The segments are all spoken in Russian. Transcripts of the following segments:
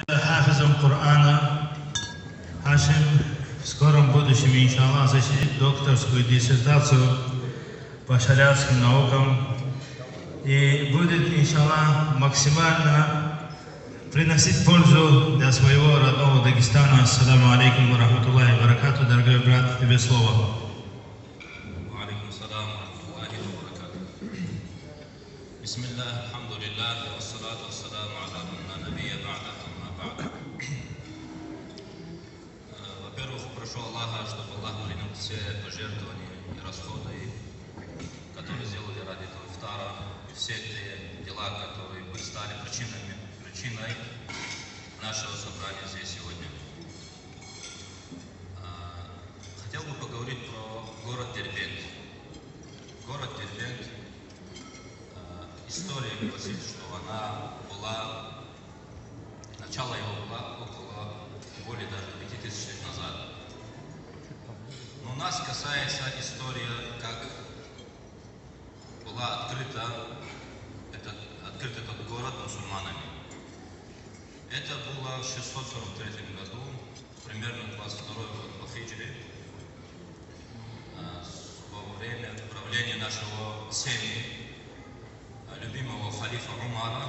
Хафизом Корана Хашим в скором будущем, иншаллах, защитит докторскую диссертацию по шариатским наукам и будет, иншаллах, максимально приносить пользу для своего родного Дагестана. Ассаламу алейкум ва рахматуллахи ва баракату. Дорогой брат, тебе слово. Бисмиллах, алхамдулиллах, вассалату вассаламу аля ман ла набия ба'да, амма ба'д. Во-первых, прошу Аллаха, чтобы Аллах принял все пожертвования и расходы, которые сделали ради этого ифтара, и все те дела, которые стали причиной нашего собрания здесь сегодня. Хотел бы поговорить про город Дербент. Город Дербент, история гласит, что начало его было около более даже 5000 лет назад. Но нас касается история, как была открыт этот город мусульманами. Это было в 643 году, примерно 22 год по хиджре, во время правления нашего семьи, любимого халифа Умара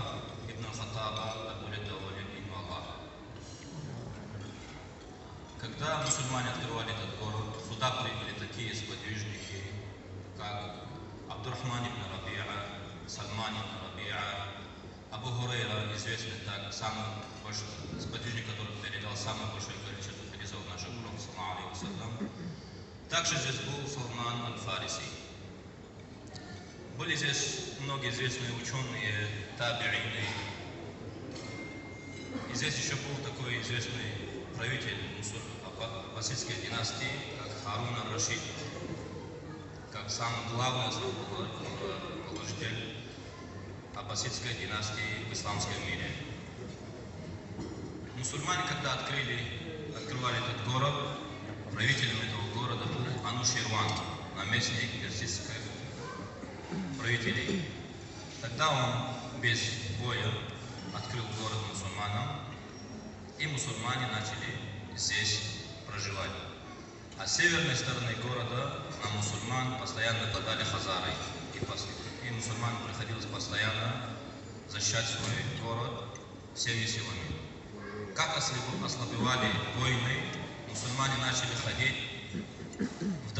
ибн Хаттаба, да будет доволен им Аллах. Когда мусульмане открывали этот город, сюда прибыли такие сподвижники, как Абдурахман ибн Рабиа, Сальман ибн Рабиа, Абу Хурейра, известный так, самый большой сподвижник, который передал самое большое количество хадисов нашего пророка, саллаллаху алейхи вассалям. Также здесь был Салман аль-Фариси. Были здесь многие известные ученые, табиины. И здесь еще был такой известный правитель аббасидской династии, как Харун ар-Рашид, как самый главный основоположитель аббасидской династии в исламском мире. Мусульмане, когда открывали этот город, правителем этого города был Ануширван, наместник персидских правителей. Тогда он без боя открыл город мусульманам, и мусульмане начали здесь проживать. А с северной стороны города на мусульман постоянно нападали хазары, и мусульманам приходилось постоянно защищать свой город всеми силами. Как ослабевали войны, мусульмане начали ходить